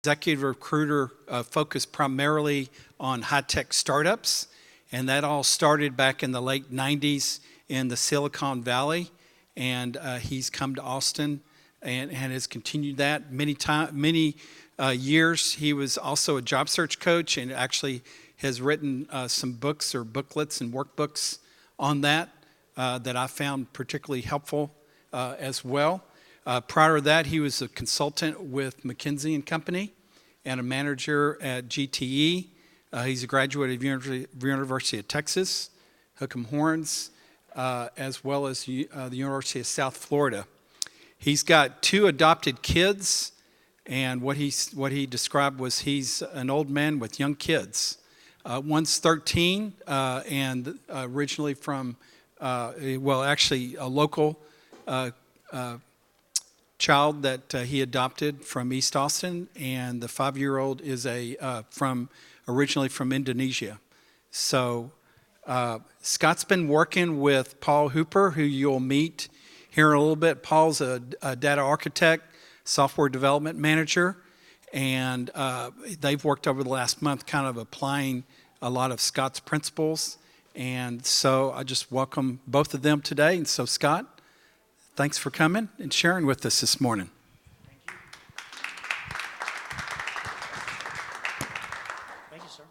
executive recruiter focused primarily on high-tech startups, and that all started back in the late 90s in the Silicon Valley, and he's come to Austin and has continued that many years. He was also a job search coach and actually has written some books or booklets and workbooks on that that I found particularly helpful as well. Prior to that, he was a consultant with McKinsey and Company and a manager at GTE. He's a graduate of University of Texas, Hook 'em Horns, as well as the University of South Florida. He's got 2 adopted kids, and what he described was he's an old man with young kids. One's 13 and originally from, actually a local child that he adopted from East Austin, and the 5-year-old is originally from Indonesia. So Scott's been working with Paul Hooper, who you'll meet here in a little bit. Paul's a data architect, software development manager, and they've worked over the last month kind of applying a lot of Scott's principles. And so I just welcome both of them today. And so Scott, thanks for coming and sharing with us this morning. Thank you, sir.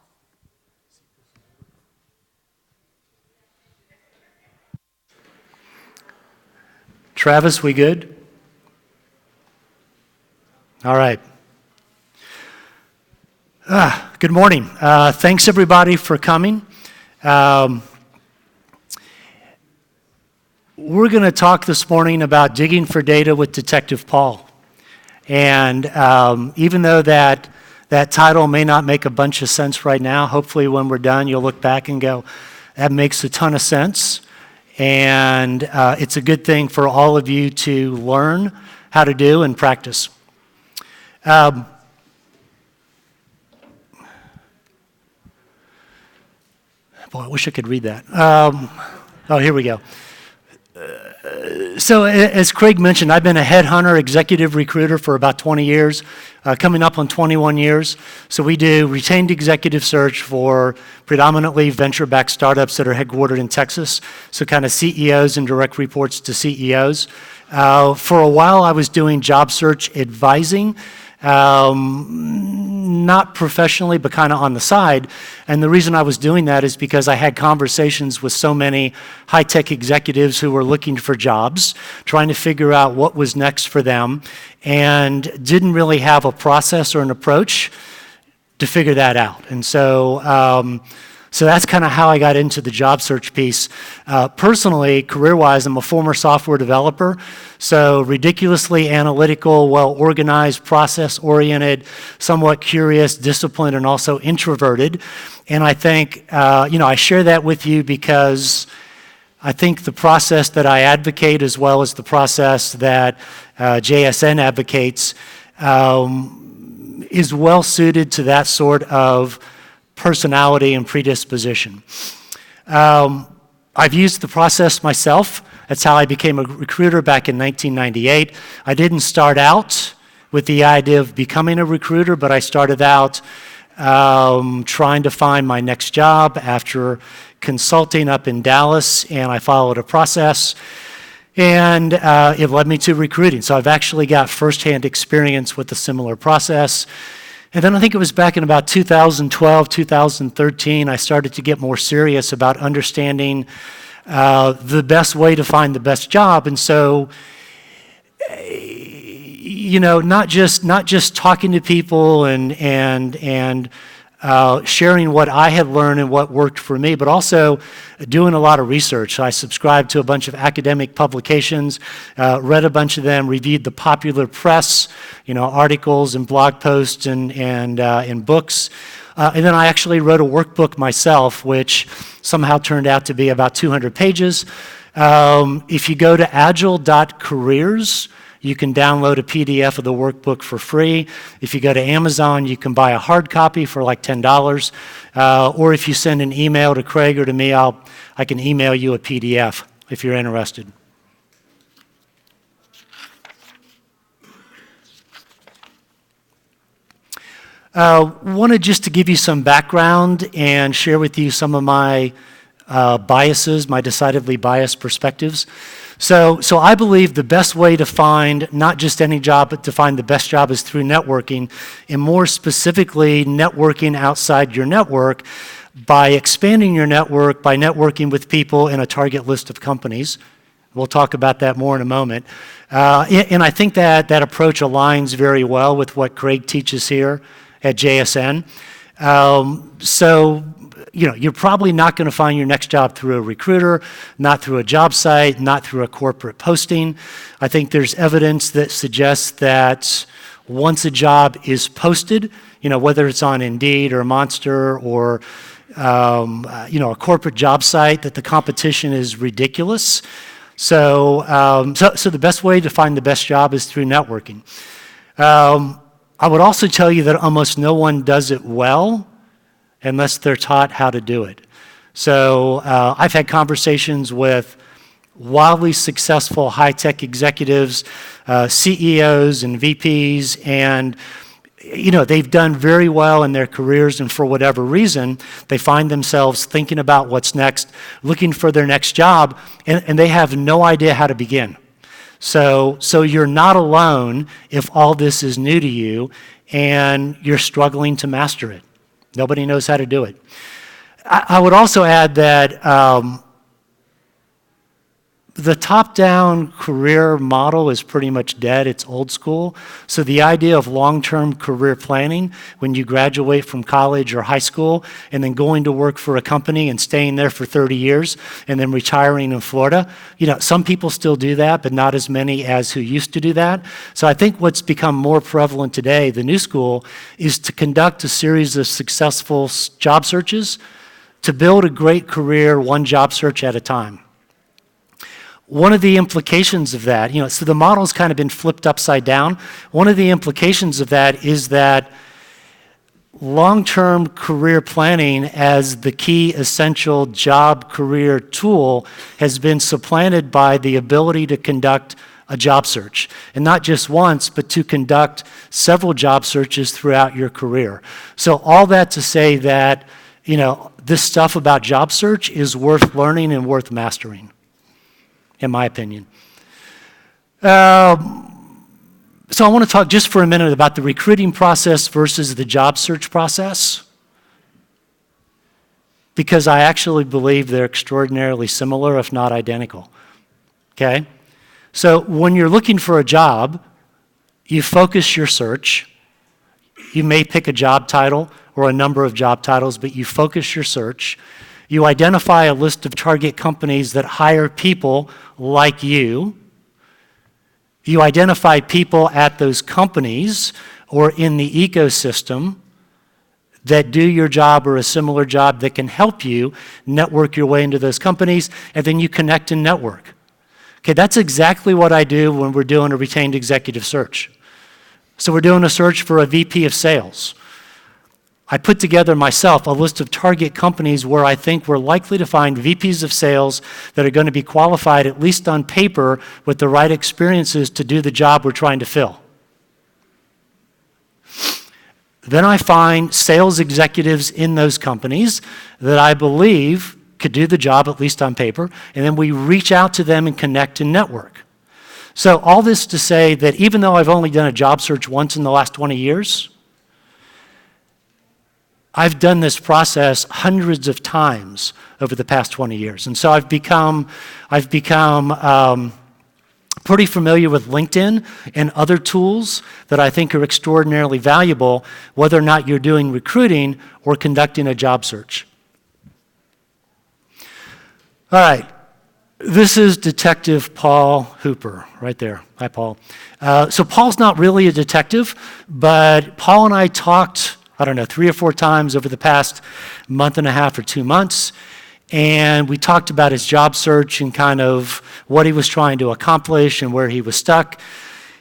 Travis, we good? All right. Good morning. Thanks, everybody, for coming. We're going to talk this morning about digging for data with Detective Paul. And even though that title may not make a bunch of sense right now, hopefully when we're done, you'll look back and go, that makes a ton of sense. And it's a good thing for all of you to learn how to do and practice. Boy, I wish I could read that. Here we go. So as Craig mentioned, I've been a headhunter, executive recruiter for about 20 years, coming up on 21 years. So we do retained executive search for predominantly venture-backed startups that are headquartered in Texas, so kind of CEOs and direct reports to CEOs. For a while, I was doing job search advising, not professionally, but kind of on the side. And the reason I was doing that is because I had conversations with so many high-tech executives who were looking for jobs, trying to figure out what was next for them, and didn't really have a process or an approach to figure that out. And so that's kind of how I got into the job search piece. Personally, career-wise, I'm a former software developer, so ridiculously analytical, well-organized, process-oriented, somewhat curious, disciplined, and also introverted. And I think, I share that with you because I think the process that I advocate, as well as the process that JSN advocates, is well-suited to that sort of personality and predisposition. I've used the process myself. That's how I became a recruiter back in 1998. I didn't start out with the idea of becoming a recruiter, but I started out trying to find my next job after consulting up in Dallas, and I followed a process, and it led me to recruiting. So I've actually got firsthand experience with a similar process. And then I think it was back in about 2012, 2013, I started to get more serious about understanding the best way to find the best job. And so, not just talking to people and sharing what I had learned and what worked for me, but also doing a lot of research. I subscribed to a bunch of academic publications, read a bunch of them, reviewed the popular press, articles and blog posts and books. And then I actually wrote a workbook myself, which somehow turned out to be about 200 pages. If you go to agile.careers, you can download a PDF of the workbook for free. If you go to Amazon, you can buy a hard copy for like $10. Or if you send an email to Craig or to me, I can email you a PDF if you're interested. Wanted just to give you some background and share with you some of my biases, my decidedly biased perspectives. So I believe the best way to find not just any job, but to find the best job is through networking, and more specifically, networking outside your network by expanding your network, by networking with people in a target list of companies. We'll talk about that more in a moment. And I think that approach aligns very well with what Craig teaches here at JSN. So, you're probably not going to find your next job through a recruiter, not through a job site, not through a corporate posting. I think there's evidence that suggests that once a job is posted, whether it's on Indeed or Monster or a corporate job site, that the competition is ridiculous. So the best way to find the best job is through networking. I would also tell you that almost no one does it well unless they're taught how to do it. So I've had conversations with wildly successful high-tech executives, CEOs and VPs, and they've done very well in their careers, and for whatever reason, they find themselves thinking about what's next, looking for their next job, and they have no idea how to begin. So you're not alone if all this is new to you and you're struggling to master it. Nobody knows how to do it. I would also add that the top-down career model is pretty much dead. It's old school. So the idea of long-term career planning when you graduate from college or high school and then going to work for a company and staying there for 30 years and then retiring in Florida, some people still do that, but not as many as who used to do that. So I think what's become more prevalent today, the new school, is to conduct a series of successful job searches to build a great career one job search at a time. One of the implications of that, so the model's kind of been flipped upside down. One of the implications of that is that long-term career planning as the key essential job career tool has been supplanted by the ability to conduct a job search. And not just once, but to conduct several job searches throughout your career. So all that to say that, this stuff about job search is worth learning and worth mastering, in my opinion. So I want to talk just for a minute about the recruiting process versus the job search process, because I actually believe they're extraordinarily similar, if not identical. Okay? So when you're looking for a job, you focus your search. You may pick a job title or a number of job titles, but you focus your search. You identify a list of target companies that hire people like you. You identify people at those companies or in the ecosystem that do your job or a similar job that can help you network your way into those companies, and then you connect and network. Okay, that's exactly what I do when we're doing a retained executive search. So we're doing a search for a VP of sales. I put together myself a list of target companies where I think we're likely to find VPs of sales that are going to be qualified, at least on paper, with the right experiences to do the job we're trying to fill. Then I find sales executives in those companies that I believe could do the job, at least on paper, and then we reach out to them and connect and network. So all this to say that even though I've only done a job search once in the last 20 years, I've done this process hundreds of times over the past 20 years. And so I've become pretty familiar with LinkedIn and other tools that I think are extraordinarily valuable, whether or not you're doing recruiting or conducting a job search. All right. This is Detective Paul Hooper, right there. Hi, Paul. So Paul's not really a detective, but Paul and I talked 3 or 4 times over the past month and a half or 2 months. And we talked about his job search and kind of what he was trying to accomplish and where he was stuck.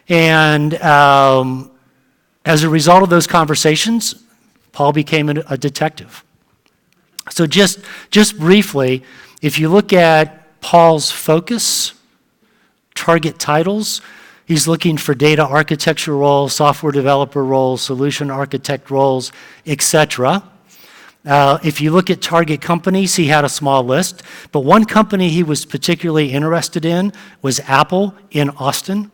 And as a result of those conversations, Paul became a detective. So just briefly, if you look at Paul's focus, target titles, He's looking for data architecture roles, software developer roles, solution architect roles, etc. If you look at target companies, he had a small list, but one company he was particularly interested in was Apple in Austin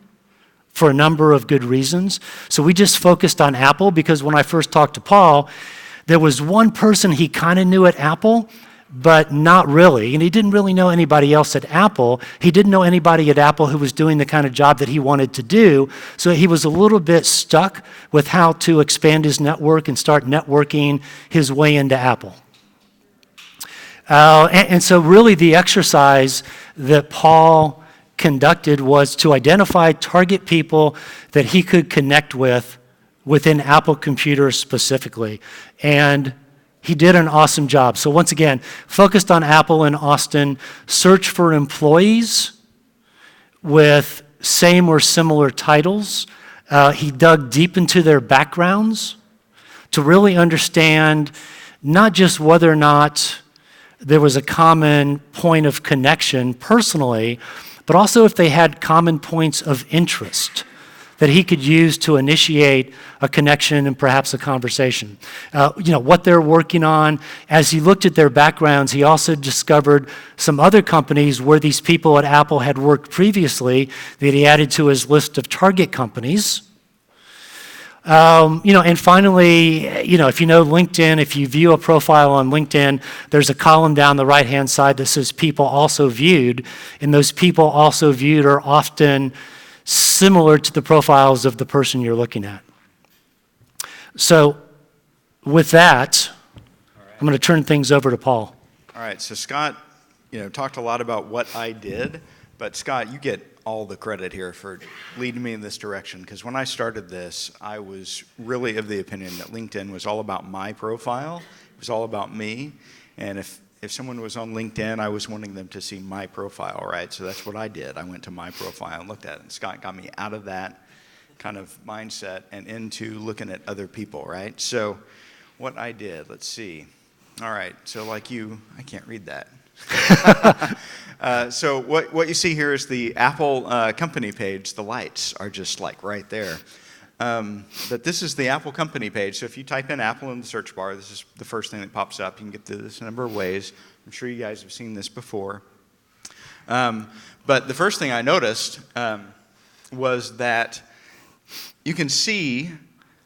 for a number of good reasons. So we just focused on Apple because when I first talked to Paul, there was one person he kind of knew at Apple, but not really. And he didn't really know anybody else at Apple. He didn't know anybody at Apple who was doing the kind of job that he wanted to do. So he was a little bit stuck with how to expand his network and start networking his way into Apple. And so really the exercise that Paul conducted was to identify target people that he could connect with within Apple computers specifically. And he did an awesome job. So once again, focused on Apple in Austin, search for employees with same or similar titles. He dug deep into their backgrounds to really understand not just whether or not there was a common point of connection personally, but also if they had common points of interest that he could use to initiate a connection and perhaps a conversation. What they're working on. As he looked at their backgrounds, he also discovered some other companies where these people at Apple had worked previously that he added to his list of target companies. And finally, if you know LinkedIn, if you view a profile on LinkedIn, there's a column down the right-hand side that says people also viewed, and those people also viewed are often similar to the profiles of the person you're looking at. So with that, I'm going to turn things over to Paul. All right, so Scott, talked a lot about what I did, but Scott, you get all the credit here for leading me in this direction, because when I started this, I was really of the opinion that LinkedIn was all about my profile. It was all about me, and if someone was on LinkedIn, I was wanting them to see my profile, right? So that's what I did. I went to my profile and looked at it, and Scott got me out of that kind of mindset and into looking at other people, right? So what I did, let's see. All right, so like you, I can't read that. So what you see here is the Apple company page. The lights are just like right there. But this is the Apple company page. So if you type in Apple in the search bar, this is the first thing that pops up. You can get to this a number of ways. I'm sure you guys have seen this before. But the first thing I noticed was that you can see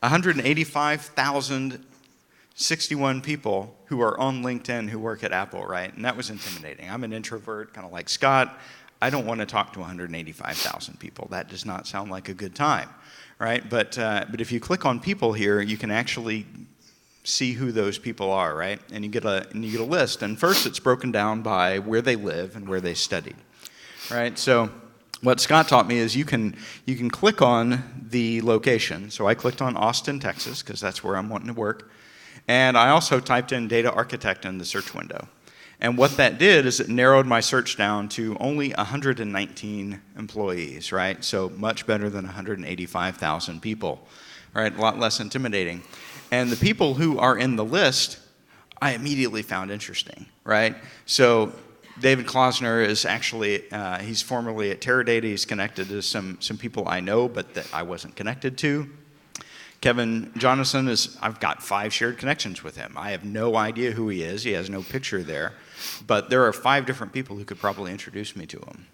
185,061 people who are on LinkedIn who work at Apple, right? And that was intimidating. I'm an introvert, kind of like Scott. I don't want to talk to 185,000 people. That does not sound like a good time, right? But if you click on people here, you can actually see who those people are, right? And you get a list. And first, it's broken down by where they live and where they studied, right? So what Scott taught me is you can click on the location. So I clicked on Austin, Texas, because that's where I'm wanting to work. And I also typed in data architect in the search window. And what that did is it narrowed my search down to only 119 employees, right? So much better than 185,000 people, right? A lot less intimidating. And the people who are in the list, I immediately found interesting, right? So David Klausner is actually, he's formerly at Teradata. He's connected to some people I know, but that I wasn't connected to. Kevin Jonathan I've got 5 shared connections with him. I have no idea who he is. He has no picture there. But there are 5 different people who could probably introduce me to him.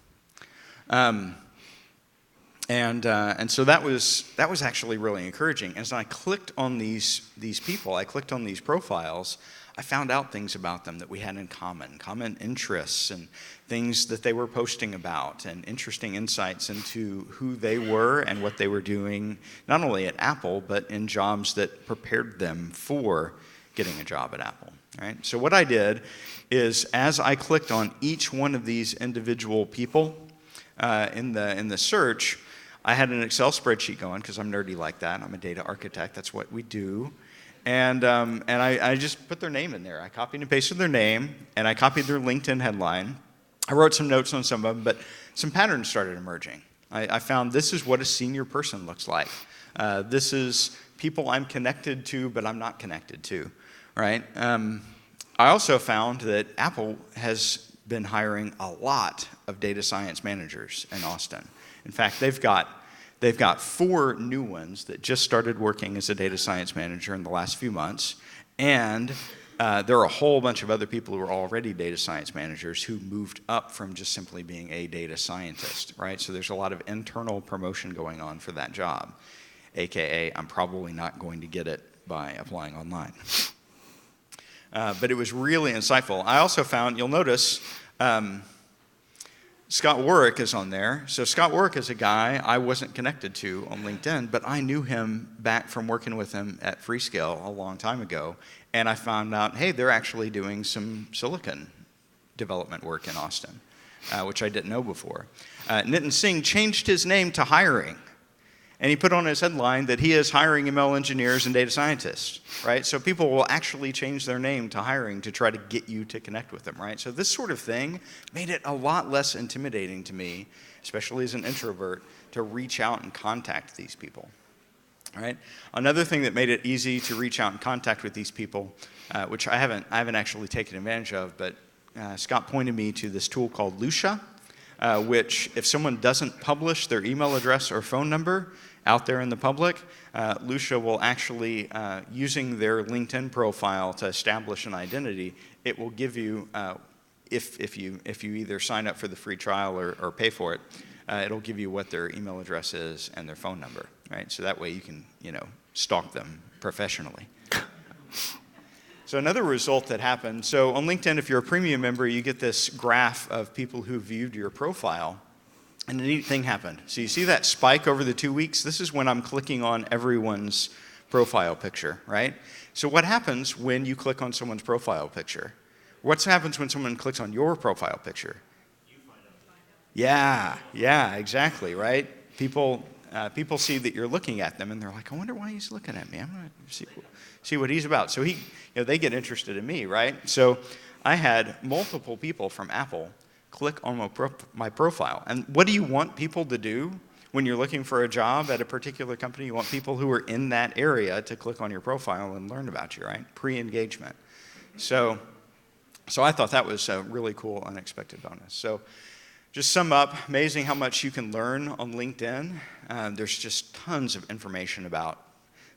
And so that was actually really encouraging. As I clicked on these people, I clicked on these profiles, I found out things about them that we had in common interests and things that they were posting about, and interesting insights into who they were and what they were doing, not only at Apple, but in jobs that prepared them for getting a job at Apple, right? So what I did is, as I clicked on each one of these individual people in the search, I had an Excel spreadsheet going, because I'm nerdy like that. I'm a data architect. That's what we do. And I just put their name in there. I copied and pasted their name, and I copied their LinkedIn headline. I wrote some notes on some of them, but some patterns started emerging. I found this is what a senior person looks like. This is people I'm connected to, but I'm not connected to, right? I also found that Apple has been hiring a lot of data science managers in Austin. In fact, they've got They've got 4 new ones that just started working as a data science manager in the last few months. And there are a whole bunch of other people who are already data science managers who moved up from just simply being a data scientist, right? So there's a lot of internal promotion going on for that job, AKA I'm probably not going to get it by applying online. But it was really insightful. I also found, you'll notice, Scott Uhrig is on there. So Scott Uhrig is a guy I wasn't connected to on LinkedIn, but I knew him back from working with him at Freescale a long time ago. And I found out, hey, they're actually doing some silicon development work in Austin, which I didn't know before. Nitin Singh changed his name to Hiring. And he put on his headline that he is hiring ML engineers and data scientists, right? So people will actually change their name to Hiring to try to get you to connect with them, right? So this sort of thing made it a lot less intimidating to me, especially as an introvert, to reach out and contact these people, right? Another thing that made it easy to reach out and contact with these people, which I haven't actually taken advantage of, but Scott pointed me to this tool called Lucia, which if someone doesn't publish their email address or phone number out there in the public, Lucia will actually, using their LinkedIn profile to establish an identity, it will give you, if you either sign up for the free trial or pay for it, it'll give you what their email address is and their phone number, right? So that way you can, stalk them professionally. So another result that happened, so on LinkedIn, if you're a premium member, you get this graph of people who viewed your profile, and a neat thing happened. So you see that spike over the 2 weeks? This is when I'm clicking on everyone's profile picture, right? So what happens when you click on someone's profile picture? What happens when someone clicks on your profile picture? You find out. Yeah, exactly, right? People see that you're looking at them, and they're like, I wonder why he's looking at me. I'm going to see what he's about. So they get interested in me, right? So I had multiple people from Apple click on my profile. And what do you want people to do when you're looking for a job at a particular company? You want people who are in that area to click on your profile and learn about you, right? Pre-engagement. So I thought that was a really cool, unexpected bonus. So just sum up, amazing how much you can learn on LinkedIn. There's just tons of information about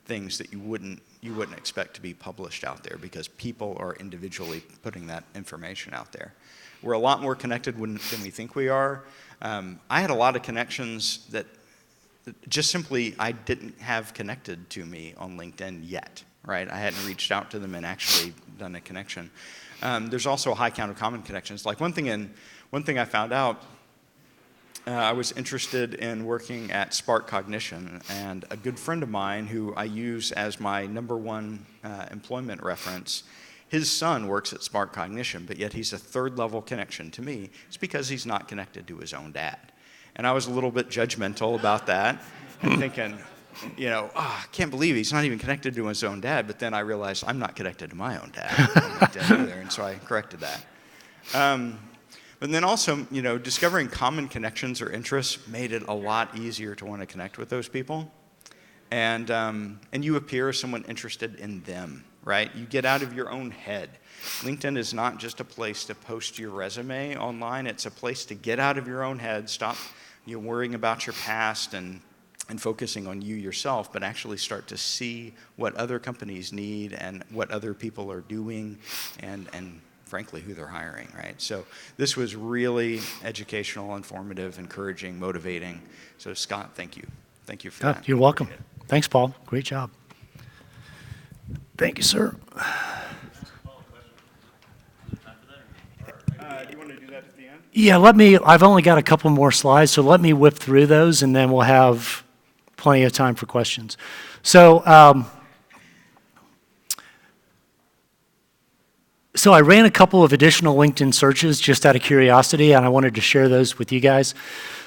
things that you wouldn't expect to be published out there because people are individually putting that information out there. We're a lot more connected than we think we are. I had a lot of connections that just simply I didn't have connected to me on LinkedIn yet, right? I hadn't reached out to them and actually done a connection. There's also a high count of common connections. Like one thing I found out, I was interested in working at Spark Cognition, and a good friend of mine who I use as my #1 employment reference, his son works at Spark Cognition, but yet he's a third-level connection to me. It's because he's not connected to his own dad. And I was a little bit judgmental about that and thinking, I can't believe he's not even connected to his own dad, but then I realized I'm not connected to my own dad either, and so I corrected that. But then also, discovering common connections or interests made it a lot easier to want to connect with those people. And you appear as someone interested in them, right? You get out of your own head. LinkedIn is not just a place to post your resume online. It's a place to get out of your own head, stop worrying about your past and focusing on you yourself, but actually start to see what other companies need and what other people are doing and frankly, who they're hiring, right? So this was really educational, informative, encouraging, motivating. So Scott, thank you. Thank you for that. You're welcome. Thanks, Paul. Great job. Thank you, sir. Do you want to do that at the end? Yeah, I've only got a couple more slides, so let me whip through those, and then we'll have plenty of time for questions. So I ran a couple of additional LinkedIn searches just out of curiosity, and I wanted to share those with you guys.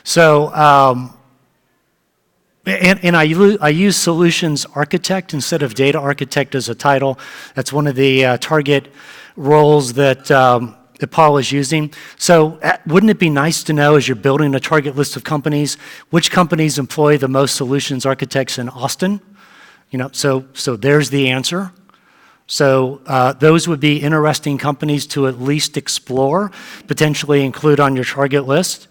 So, I use Solutions Architect instead of Data Architect as a title. That's one of the target roles that Paul is using. So wouldn't it be nice to know, as you're building a target list of companies, which companies employ the most solutions architects in Austin? So there's the answer. So those would be interesting companies to at least explore, potentially include on your target list.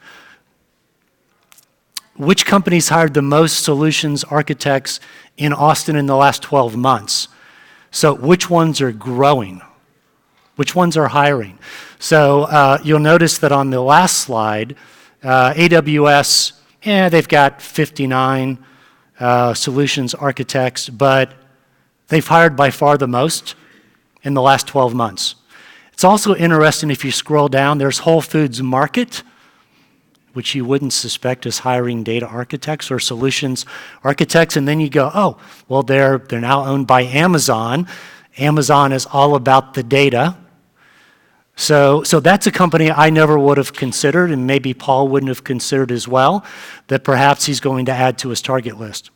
which companies hired the most solutions architects in Austin in the last 12 months? So which ones are growing? Which ones are hiring? So you'll notice that on the last slide, AWS, they've got 59 solutions architects, but they've hired by far the most in the last 12 months. It's also interesting if you scroll down, there's Whole Foods Market, which you wouldn't suspect is hiring data architects or solutions architects, and then you go, oh, well, they're now owned by Amazon. Amazon is all about the data. So that's a company I never would have considered, and maybe Paul wouldn't have considered as well, that perhaps he's going to add to his target list.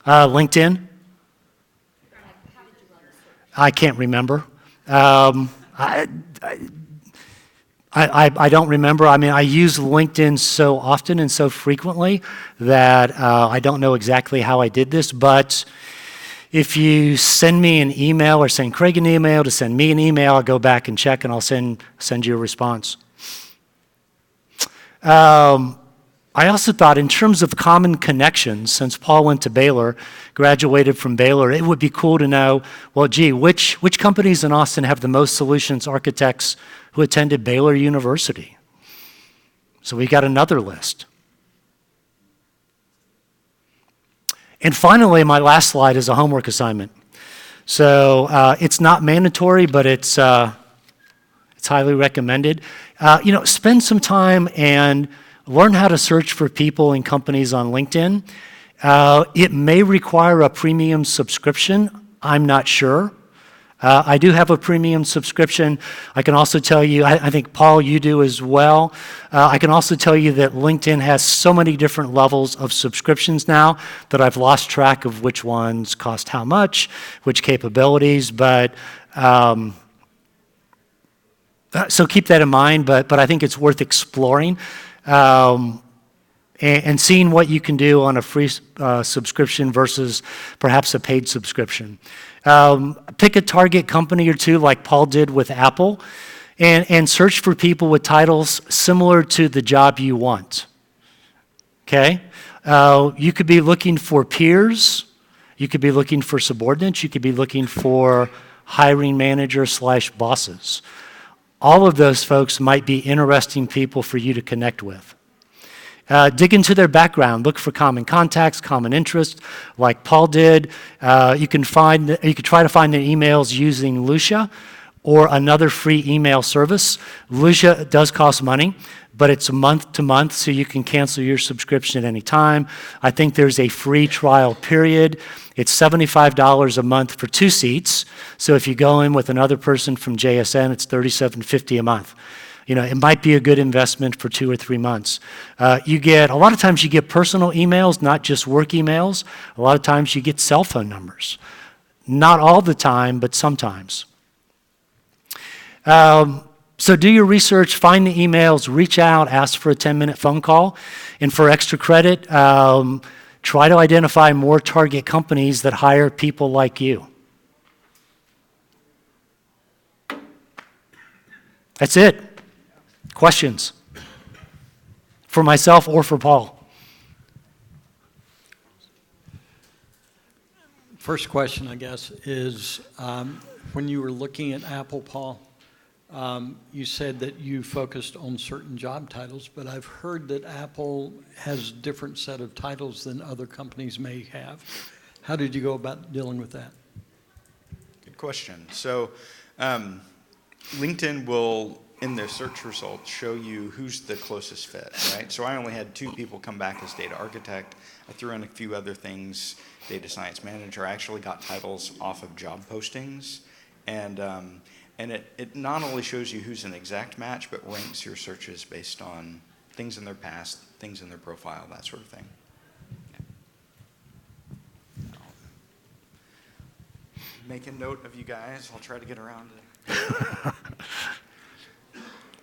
LinkedIn? I can't remember. I don't remember. I mean, I use LinkedIn so often and so frequently that I don't know exactly how I did this, but if you send me an email or send Craig an email to send me an email, I'll go back and check and I'll send you a response. I also thought in terms of common connections, since Paul went to Baylor, graduated from Baylor, it would be cool to know, well, gee, which companies in Austin have the most solutions architects who attended Baylor University? So we got another list. And finally, my last slide is a homework assignment. So it's not mandatory, but it's highly recommended. Spend some time and learn how to search for people and companies on LinkedIn. It may require a premium subscription. I'm not sure. I do have a premium subscription. I can also tell you, I think, Paul, you do as well. I can also tell you that LinkedIn has so many different levels of subscriptions now that I've lost track of which ones cost how much, which capabilities, but so keep that in mind, but I think it's worth exploring. And seeing what you can do on a free subscription versus perhaps a paid subscription. Pick a target company or two like Paul did with Apple and search for people with titles similar to the job you want. Okay? You could be looking for peers. You could be looking for subordinates. You could be looking for hiring managers / bosses. All of those folks might be interesting people for you to connect with. Dig into their background. Look for common contacts, common interests, like Paul did. You could try to find their emails using Lucia or another free email service. Lucia does cost money, but it's month to month, so you can cancel your subscription at any time. I think there's a free trial period. It's $75 a month for 2 seats. So if you go in with another person from JSN, it's $37.50 a month. It might be a good investment for 2 or 3 months. A lot of times you get personal emails, not just work emails. A lot of times you get cell phone numbers. Not all the time, but sometimes. So do your research, find the emails, reach out, ask for a 10-minute phone call. And for extra credit, try to identify more target companies that hire people like you. That's it. Questions? For myself or for Paul? First question, I guess, is when you were looking at Apple, Paul, you said that you focused on certain job titles, but I've heard that Apple has a different set of titles than other companies may have. How did you go about dealing with that? Good question. So LinkedIn will, in their search results, show you who's the closest fit, right? So I only had 2 people come back as data architect. I threw in a few other things, data science manager. I actually got titles off of job postings. And it not only shows you who's an exact match, but ranks your searches based on things in their past, things in their profile, that sort of thing. Make a note of you guys. I'll try to get around it.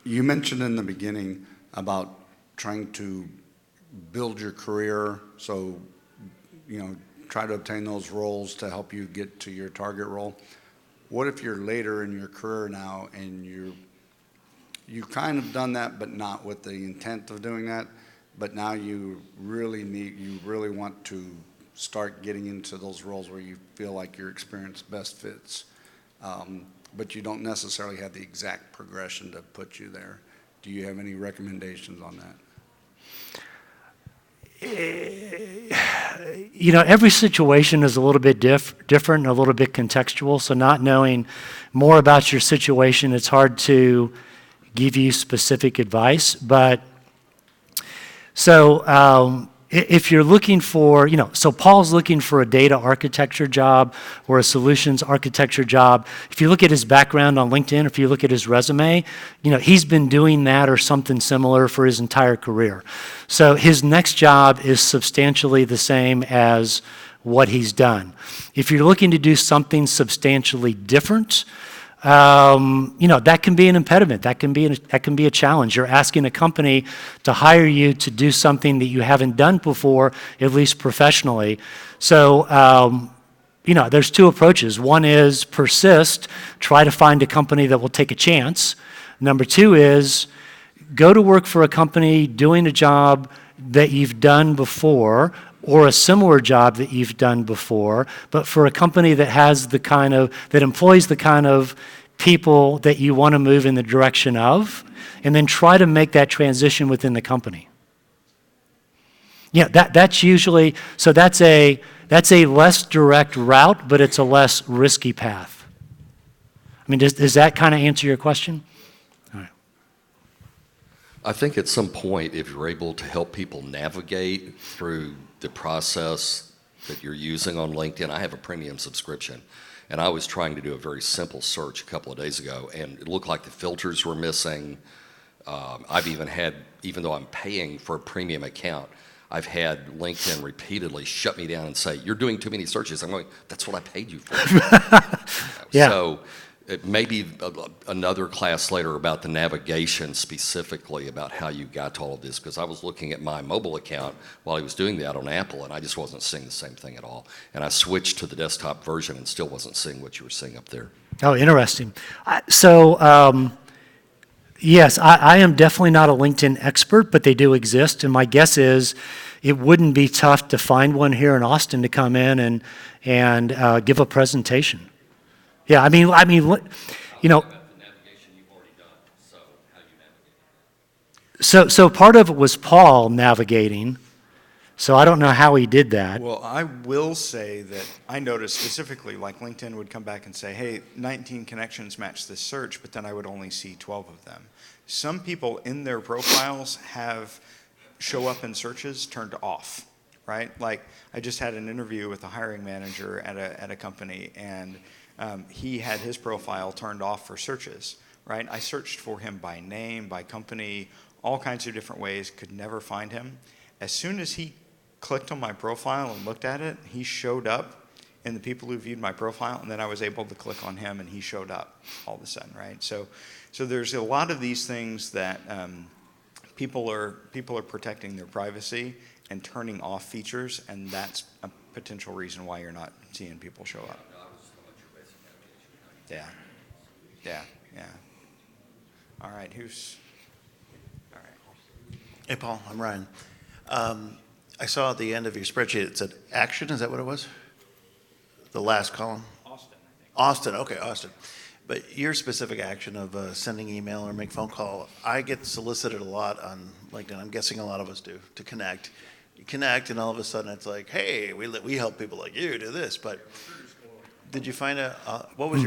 You mentioned in the beginning about trying to build your career, so try to obtain those roles to help you get to your target role. What if you're later in your career now and you've kind of done that, but not with the intent of doing that, but now you really want to start getting into those roles where you feel like your experience best fits, but you don't necessarily have the exact progression to put you there. Do you have any recommendations on that? Every situation is a little bit different and a little bit contextual. So not knowing more about your situation, it's hard to give you specific advice. But so if you're looking for, so Paul's looking for a data architecture job or a solutions architecture job. If you look at his background on LinkedIn, if you look at his resume, he's been doing that or something similar for his entire career. So his next job is substantially the same as what he's done. If you're looking to do something substantially different, that can be an impediment. That can be a challenge. You're asking a company to hire you to do something that you haven't done before, at least professionally. So, there's two approaches. One is persist, try to find a company that will take a chance. Number two is go to work for a company doing a job that you've done before, or a similar job that you've done before, but for a company that has that employs the kind of people that you want to move in the direction of, and then try to make that transition within the company. Yeah, that's usually, so that's a less direct route, but it's a less risky path. I mean, does that kind of answer your question? All right. I think at some point, if you're able to help people navigate through the process that you're using on LinkedIn, I have a premium subscription, and I was trying to do a very simple search a couple of days ago, and it looked like the filters were missing. I've even though I'm paying for a premium account, I've had LinkedIn repeatedly shut me down and say, "You're doing too many searches." I'm going, "That's what I paid you for." Yeah. So maybe another class later about the navigation specifically about how you got to all of this, because I was looking at my mobile account while I was doing that on Apple, and I just wasn't seeing the same thing at all. And I switched to the desktop version and still wasn't seeing what you were seeing up there. Oh, interesting. Yes, I am definitely not a LinkedIn expert, but they do exist. And my guess is it wouldn't be tough to find one here in Austin to come in and give a presentation. Yeah, I mean, About the navigation you've already done, so how you navigate. So part of it was Paul navigating. So I don't know how he did that. Well, I will say that I noticed specifically, like LinkedIn would come back and say, hey, 19 connections match this search, but then I would only see 12 of them. Some people in their profiles have show up in searches turned off, right? Like I just had an interview with a hiring manager at a company, and he had his profile turned off for searches, right? I searched for him by name, by company, all kinds of different ways, could never find him. As soon as he clicked on my profile and looked at it, he showed up in the people who viewed my profile, and then I was able to click on him and he showed up all of a sudden, right? So there's a lot of these things that people are protecting their privacy and turning off features, and that's a potential reason why you're not seeing people show up. Yeah. All right, all right. Hey, Paul, I'm Ryan. I saw at the end of your spreadsheet, it said action, is that what it was? The last column? Austin, okay, Austin. But your specific action of sending email or make phone call, I get solicited a lot on LinkedIn. I'm guessing a lot of us do, to connect. You connect, and all of a sudden it's like, hey, we help people like you do this. But did you find what was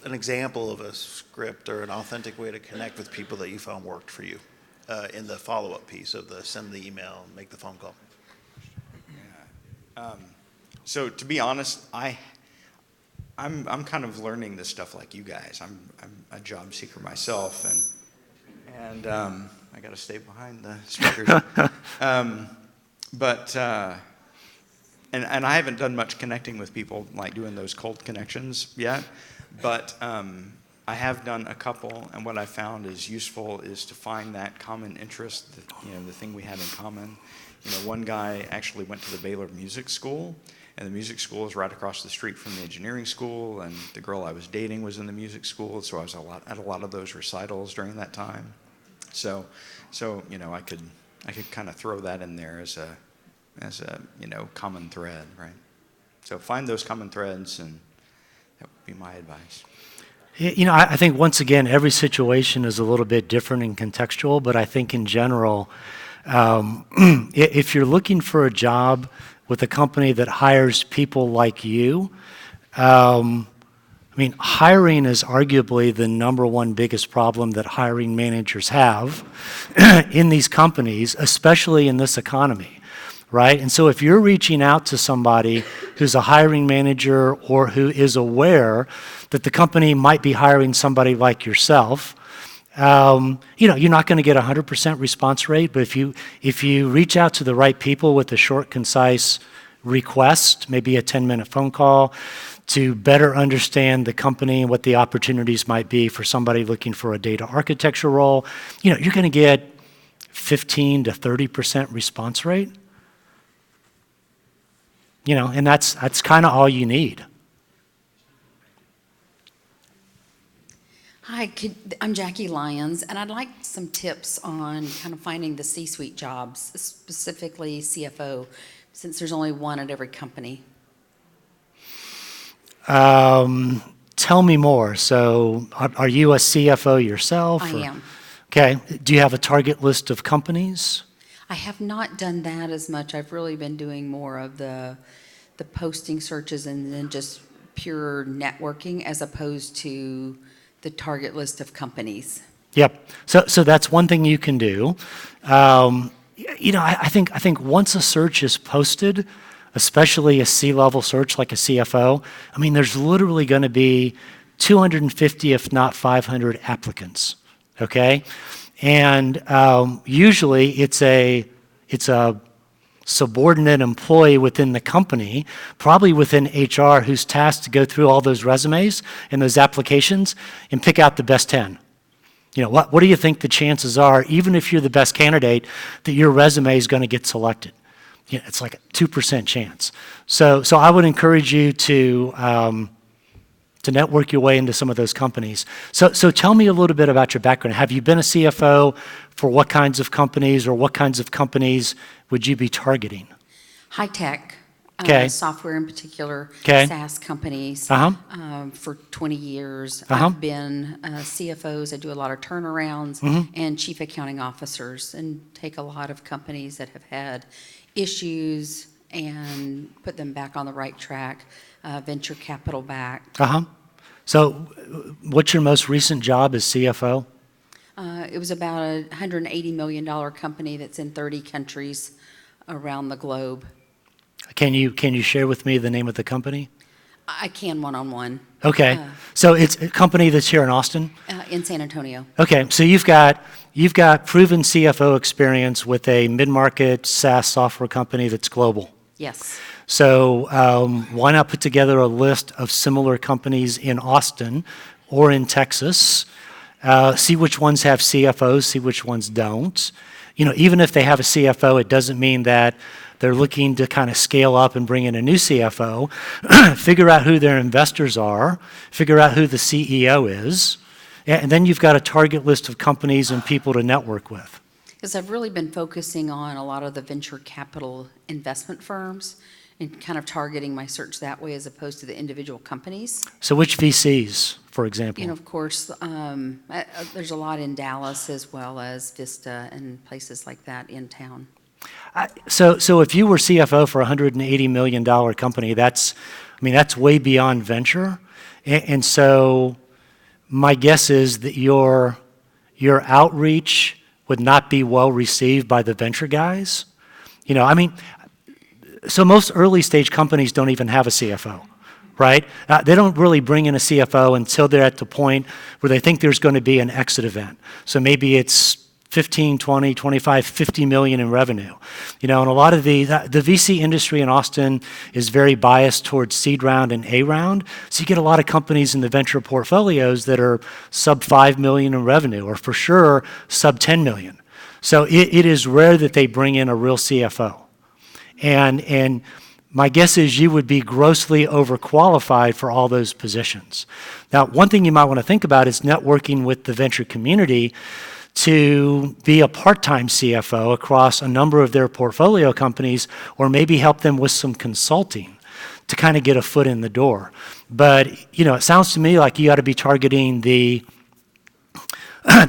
an example of a script or an authentic way to connect with people that you found worked for you in the follow-up piece of the send the email, make the phone call? So to be honest, I'm kind of learning this stuff like you guys. I'm a job seeker myself, and I got to stay behind the speakers. And I haven't done much connecting with people, like doing those cold connections yet, but I have done a couple, and what I found is useful is to find that common interest, the thing we had in common. One guy actually went to the Baylor Music School, and the music school is right across the street from the engineering school, and the girl I was dating was in the music school, so I was at a lot of those recitals during that time. So I could I could kind of throw that in there as a common thread, right? So find those common threads, and that would be my advice. I think once again, every situation is a little bit different and contextual, but I think in general, if you're looking for a job with a company that hires people like you, hiring is arguably the number one biggest problem that hiring managers have in these companies, especially in this economy, right? And so if you're reaching out to somebody who's a hiring manager or who is aware that the company might be hiring somebody like yourself, you're not going to get a 100% response rate, but if you reach out to the right people with a short, concise request, maybe a 10-minute phone call, to better understand the company and what the opportunities might be for somebody looking for a data architecture role, you're going to get 15 to 30% response rate. And that's kind of all you need. Hi, I'm Jackie Lyons, and I'd like some tips on kind of finding the C-suite jobs, specifically CFO, since there's only one at every company. Tell me more. So are you a CFO yourself? I am. Okay. Do you have a target list of companies? I have not done that as much. I've really been doing more of the posting searches and then just pure networking as opposed to the target list of companies. Yep. So that's one thing you can do. I think once a search is posted, especially a C-level search like a CFO, there's literally going to be 250, if not 500 applicants, okay? And usually it's a subordinate employee within the company, probably within HR, who's tasked to go through all those resumes and those applications and pick out the best 10. What do you think the chances are, even if you're the best candidate, that your resume is going to get selected? It's like a 2% chance. So I would encourage you to network your way into some of those companies. So tell me a little bit about your background. Have you been a CFO for what kinds of companies, or what kinds of companies would you be targeting? High tech, Okay. software in particular, Okay. SaaS companies. For 20 years. I've been CFOs. I do a lot of turnarounds and chief accounting officers, and take a lot of companies that have had issues and put them back on the right track, venture capital backed. So what's your most recent job as CFO? It was about a $180 million company that's in 30 countries around the globe. Can you share with me the name of the company? I can one-on-one. Okay. So it's a company that's here in Austin? In San Antonio. Okay. So you've got proven CFO experience with a mid-market SaaS software company that's global. Yes. So why not put together a list of similar companies in Austin or in Texas, see which ones have CFOs, see which ones don't. Even if they have a CFO, it doesn't mean that they're looking to kind of scale up and bring in a new CFO. Figure out who their investors are, figure out who the CEO is, and then you've got a target list of companies and people to network with. Because I've really been focusing on a lot of the venture capital investment firms and kind of targeting my search that way as opposed to the individual companies. So which VCs, for example? Of course, there's a lot in Dallas as well as Vista and places like that in town. So if you were CFO for a $180 million company, that's way beyond venture. And so my guess is that your outreach would not be well received by the venture guys. So most early stage companies don't even have a CFO, right? They don't really bring in a CFO until they're at the point where they think there's going to be an exit event. So maybe it's 15, 20, 25, 50 million in revenue. And a lot of the VC industry in Austin is very biased towards seed round and A round. So you get a lot of companies in the venture portfolios that are sub 5 million in revenue, or for sure sub 10 million. So it is rare that they bring in a real CFO. And my guess is you would be grossly overqualified for all those positions. Now, one thing you might want to think about is networking with the venture community to be a part-time CFO across a number of their portfolio companies, or maybe help them with some consulting to kind of get a foot in the door. But, it sounds to me like you ought to be targeting the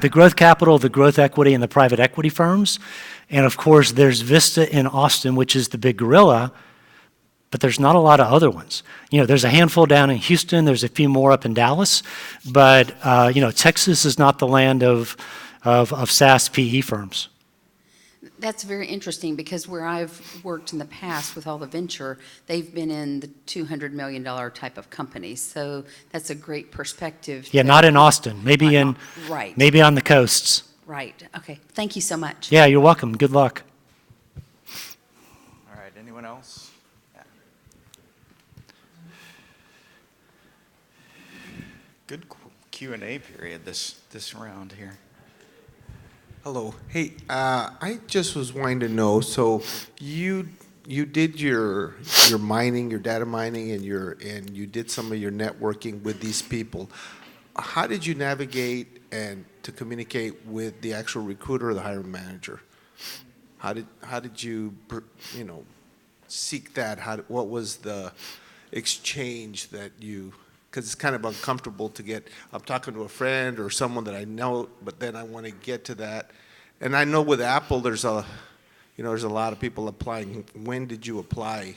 growth capital, the growth equity, and the private equity firms. And of course, there's Vista in Austin, which is the big gorilla, but there's not a lot of other ones. There's a handful down in Houston, there's a few more up in Dallas, but, Texas is not the land of SaaS PE firms. That's very interesting, because where I've worked in the past with all the venture, they've been in the $200 million type of companies. So that's a great perspective. Yeah, not in Austin, maybe Right. maybe on the coasts. Right. Okay. Thank you so much. Yeah, you're welcome. Good luck. All right, anyone else? Yeah. Good Q&A period this round here. Hello. Hey, I just was wanting to know, so you did your mining, your data mining, and you did some of your networking with these people. How did you navigate and to communicate with the actual recruiter or the hiring manager? How did you seek that? What was the exchange that you? Because it's kind of uncomfortable to get, I'm talking to a friend or someone that I know, but then I want to get to that. And I know with Apple, there's a lot of people applying. When did you apply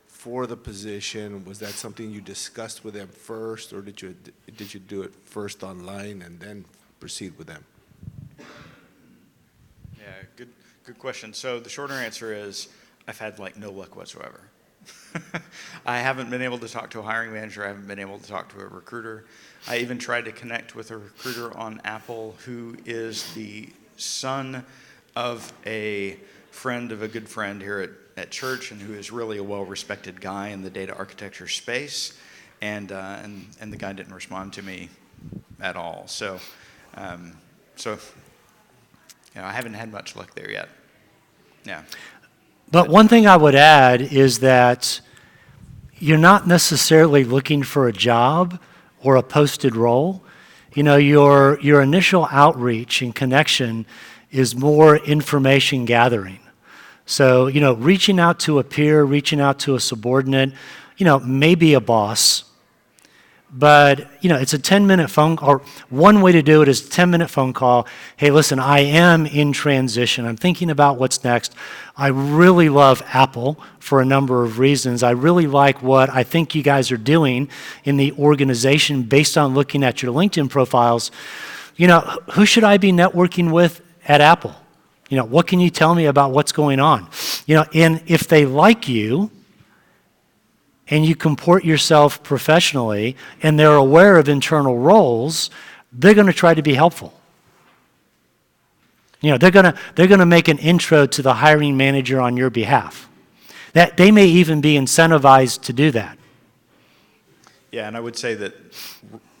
for the position? Was that something you discussed with them first, or did you do it first online and then proceed with them? Yeah, good question. So the shorter answer is I've had no luck whatsoever. I haven't been able to talk to a hiring manager. I haven't been able to talk to a recruiter. I even tried to connect with a recruiter on Apple who is the son of a friend of a good friend here at church, and who is really a well-respected guy in the data architecture space. And the guy didn't respond to me at all. So I haven't had much luck there yet. Yeah. But one thing I would add is that you're not necessarily looking for a job or a posted role. Your initial outreach and connection is more information gathering. So, reaching out to a peer, reaching out to a subordinate, maybe a boss. But, it's a 10-minute phone call, or one way to do it is a 10-minute phone call. Hey, listen, I am in transition. I'm thinking about what's next. I really love Apple for a number of reasons. I really like what I think you guys are doing in the organization based on looking at your LinkedIn profiles. Who should I be networking with at Apple? What can you tell me about what's going on? And if they like you, and you comport yourself professionally, and they're aware of internal roles, they're going to try to be helpful. They're going to make an intro to the hiring manager on your behalf. That they may even be incentivized to do that. Yeah, and I would say that.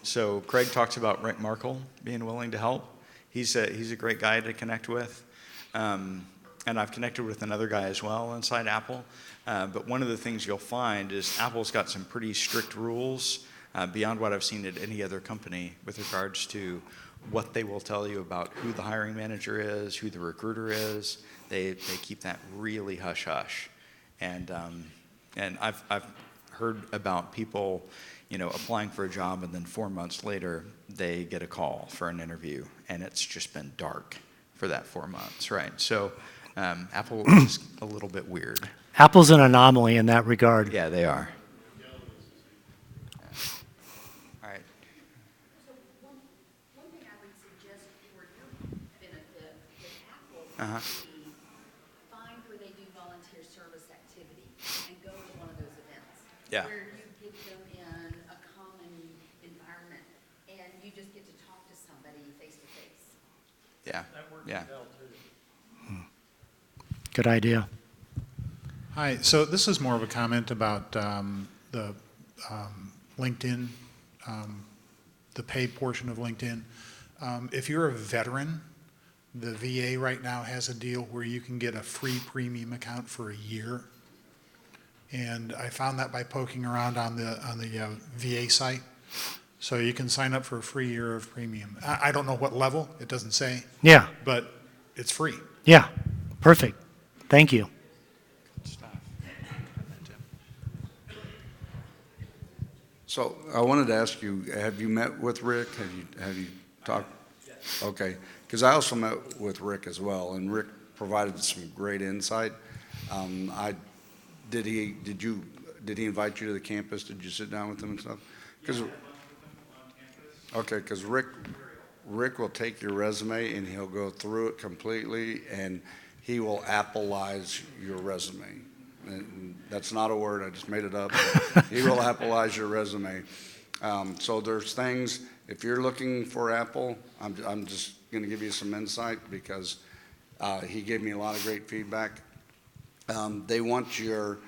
So Craig talks about Rick Markle being willing to help. He's a great guy to connect with, and I've connected with another guy as well inside Apple. But one of the things you'll find is Apple's got some pretty strict rules beyond what I've seen at any other company with regards to what they will tell you about who the hiring manager is, who the recruiter is. They keep that really hush-hush. And I've heard about people, applying for a job, and then 4 months later they get a call for an interview, and it's just been dark for that 4 months, right? So Apple is a little bit weird. Apple's an anomaly in that regard. Yeah, they are. All right. So one thing I would suggest for your benefit with Apple would be find where they do volunteer service activity and go to one of those events. Yeah. Where you get them in a common environment and you just get to talk to somebody face to face. Yeah. Yeah. Good idea. Hi, so this is more of a comment about the LinkedIn, the paid portion of LinkedIn. If you're a veteran, the VA right now has a deal where you can get a free premium account for a year. And I found that by poking around on the VA site. So you can sign up for a free year of premium. I don't know what level, it doesn't say, Yeah, but it's free. yeah, perfect. Thank you. So I wanted to ask you, have you met with Rick? Have you talked? Okay, because I also met with Rick as well, and Rick provided some great insight. Did he invite you to the campus? Did you sit down with him and stuff? Because Rick will take your resume and he'll go through it completely, and he will Appleize your resume. And that's not a word, I just made it up. He will Appleize your resume. So there's things, if you're looking for Apple, I'm just going to give you some insight because he gave me a lot of great feedback. They want your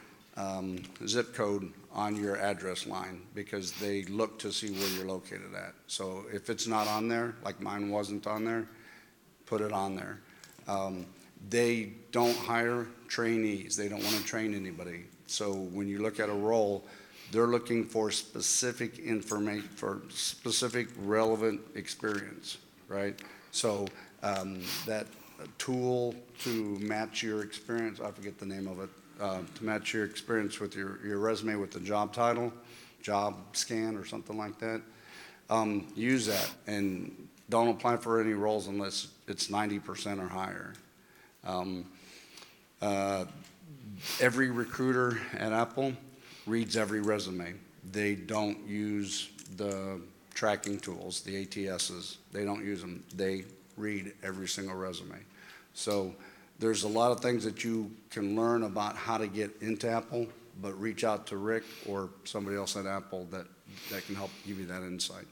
zip code on your address line because they look to see where you're located at. So if it's not on there, like mine wasn't on there, put it on there. They don't hire trainees. They don't want to train anybody. So when you look at a role, they're looking for specific information, for specific relevant experience, right? So that tool to match your experience, I forget the name of it, to match your experience with your resume with the job title, job scan or something like that, use that and don't apply for any roles unless it's 90% or higher. Every recruiter at Apple reads every resume. They don't use the tracking tools, the ATSs. They don't use them. They read every single resume. So there's a lot of things that you can learn about how to get into Apple, but reach out to Rick or somebody else at Apple that can help give you that insight.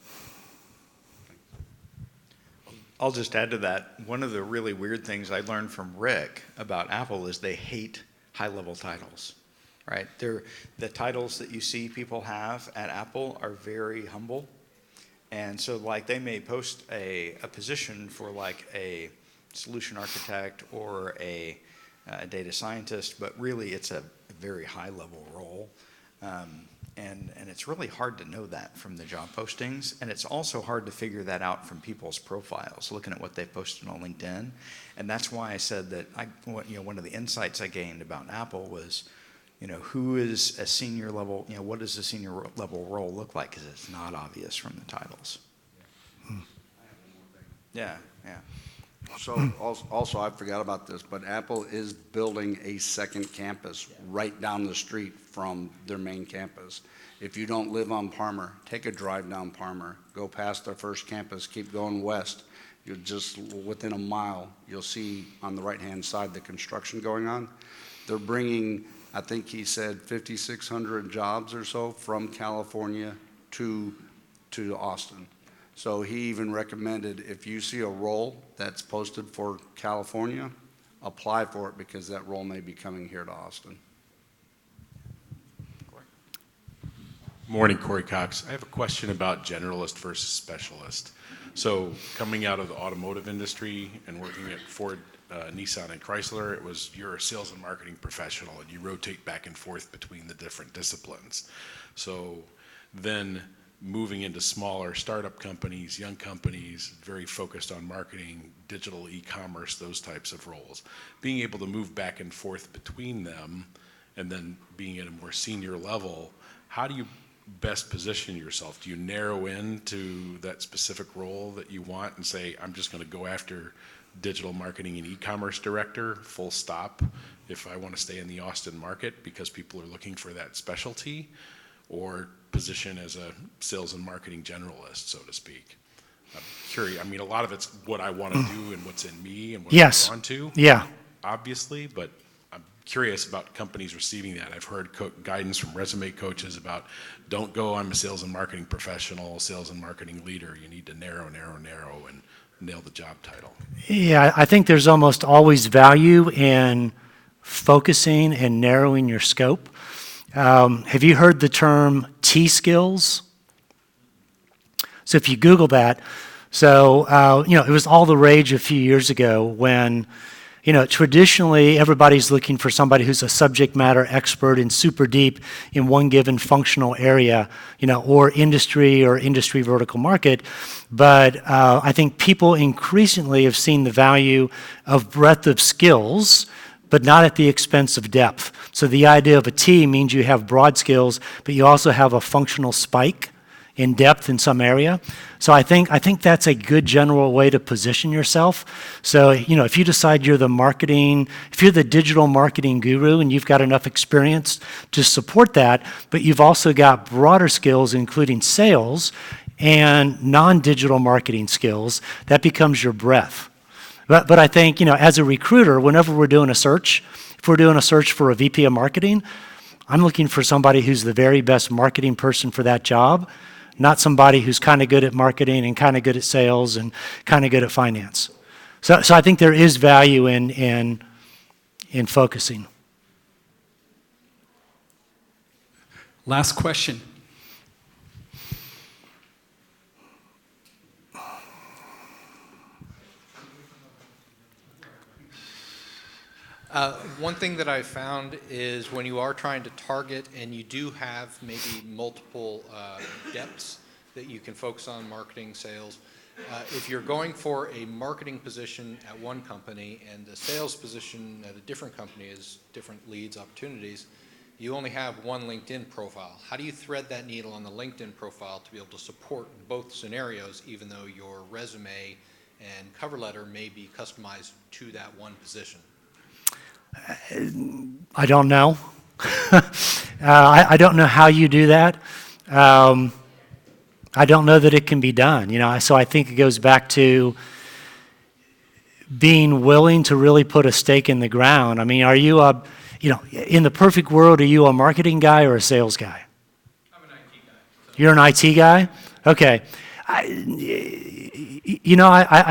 I'll just add to that. One of the really weird things I learned from Rick about Apple is they hate high-level titles, right? The titles that you see people have at Apple are very humble. And so like they may post a position for like a solution architect or a data scientist, but really it's a very high-level role. And it's really hard to know that from the job postings, and it's also hard to figure that out from people's profiles, looking at what they posted on LinkedIn. And that's why I said that one of the insights I gained about Apple was, who is a senior level, what does a senior level role look like? Because it's not obvious from the titles. Yeah. So also, I forgot about this, but Apple is building a second campus right down the street from their main campus. If you don't live on Palmer, take a drive down Palmer, go past their first campus, keep going west. You're just within a mile, you'll see on the right-hand side the construction going on. They're bringing, I think he said 5,600 jobs or so from California to Austin. So he even recommended if you see a role that's posted for California, apply for it because that role may be coming here to Austin. Morning, Corey Cox. I have a question about generalist versus specialist. So coming out of the automotive industry and working at Ford, Nissan, and Chrysler, you're a sales and marketing professional and you rotate back and forth between the different disciplines. So then moving into smaller startup companies, young companies, very focused on marketing, digital e-commerce, those types of roles. Being able to move back and forth between them and then being at a more senior level, how do you best position yourself? Do you narrow into that specific role that you want and say, I'm just going to go after digital marketing and e-commerce director, full stop, if I want to stay in the Austin market because people are looking for that specialty? Or position as a sales and marketing generalist, so to speak? I'm curious. I mean, a lot of it's what I want to do and what's in me and what Yes. I want to. Yeah. Obviously, but I'm curious about companies receiving that. I've heard guidance from resume coaches about don't go, I'm a sales and marketing professional, sales and marketing leader. You need to narrow and nail the job title. Yeah, I think there's almost always value in focusing and narrowing your scope. Have you heard the term T-skills? So if you Google that, it was all the rage a few years ago when, Traditionally, everybody's looking for somebody who's a subject matter expert and super deep in one given functional area, or industry vertical market. But I think people increasingly have seen the value of breadth of skills, but not at the expense of depth. So the idea of a T means you have broad skills, but you also have a functional spike in depth in some area. So I think that's a good general way to position yourself. So, if you decide you're if you're the digital marketing guru and you've got enough experience to support that, but you've also got broader skills, including sales and non-digital marketing skills, that becomes your breadth. But I think, as a recruiter, whenever we're doing a search, if we're doing a search for a VP of marketing, I'm looking for somebody who's the very best marketing person for that job, not somebody who's kind of good at marketing and kind of good at sales and kind of good at finance. So I think there is value in focusing. Last question. One thing that I found is when you are trying to target and you do have maybe multiple depths that you can focus on, marketing, sales, if you're going for a marketing position at one company and the sales position at a different company is different leads, opportunities, you only have one LinkedIn profile. How do you thread that needle on the LinkedIn profile to be able to support both scenarios, even though your resume and cover letter may be customized to that one position? I don't know. I don't know how you do that. I don't know that it can be done. So I think it goes back to being willing to really put a stake in the ground. I mean, are you in the perfect world, are you a marketing guy or a sales guy? I'm an IT guy. You're an IT guy? Okay. I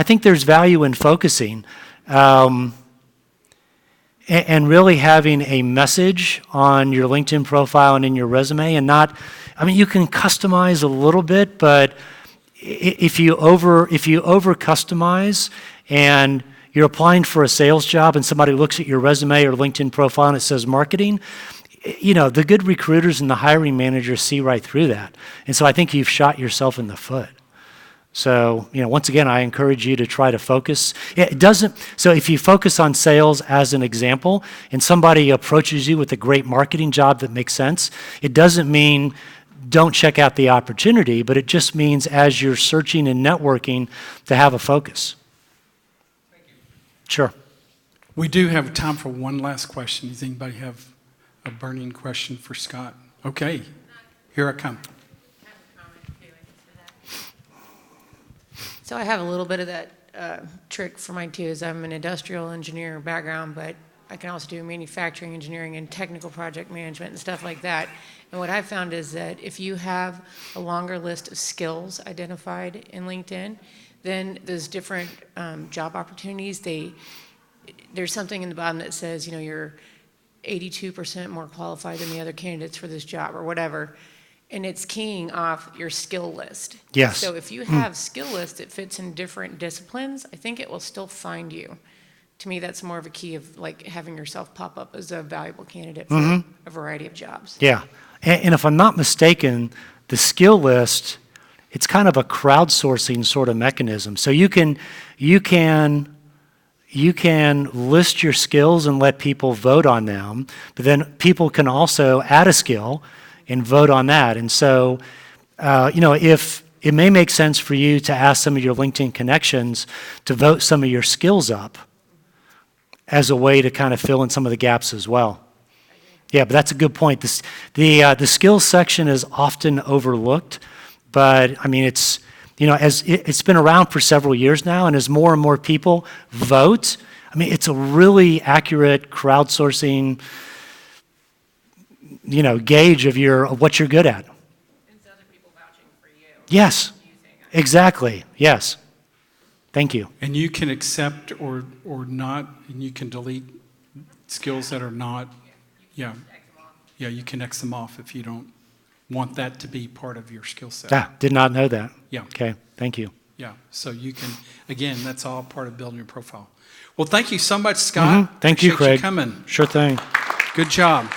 think there's value in focusing. And really having a message on your LinkedIn profile and in your resume, and you can customize a little bit, but if you over customize and you're applying for a sales job and somebody looks at your resume or LinkedIn profile and it says marketing, the good recruiters and the hiring managers see right through that. And so I think you've shot yourself in the foot. So, once again, I encourage you to try to focus. So if you focus on sales as an example, and somebody approaches you with a great marketing job that makes sense, it doesn't mean don't check out the opportunity, but it just means as you're searching and networking to have a focus. Thank you. Sure. We do have time for one last question. Does anybody have a burning question for Scott? Okay, here I come. So I have a little bit of that trick for mine too, is I'm an industrial engineer background, but I can also do manufacturing engineering and technical project management and stuff like that. And what I've found is that if you have a longer list of skills identified in LinkedIn, then those different job opportunities, there's something in the bottom that says, you're 82% more qualified than the other candidates for this job or whatever. And it's keying off your skill list. Yes. So if you have skill list that fits in different disciplines, I think it will still find you. To me, that's more of a key of having yourself pop up as a valuable candidate for a variety of jobs. Yeah. And if I'm not mistaken, the skill list, it's kind of a crowdsourcing sort of mechanism. So you can list your skills and let people vote on them, but then people can also add a skill and vote on that. And so, if it may make sense for you to ask some of your LinkedIn connections to vote some of your skills up as a way to kind of fill in some of the gaps as well. Yeah, but that's a good point. The skills section is often overlooked, but it's it's been around for several years now, and as more and more people vote, it's a really accurate crowdsourcing gauge of what you're good at. And so other people vouching for you. Yes, exactly. Yes. Thank you. And you can accept or not, and you can delete skills that are not. Yeah. Yeah, you can X them off if you don't want that to be part of your skill set. Did not know that. Yeah. Okay, thank you. Yeah, so you can, again, that's all part of building your profile. Well, thank you so much, Scott. Thank you, Appreciate Craig. coming. Sure thing. Good job.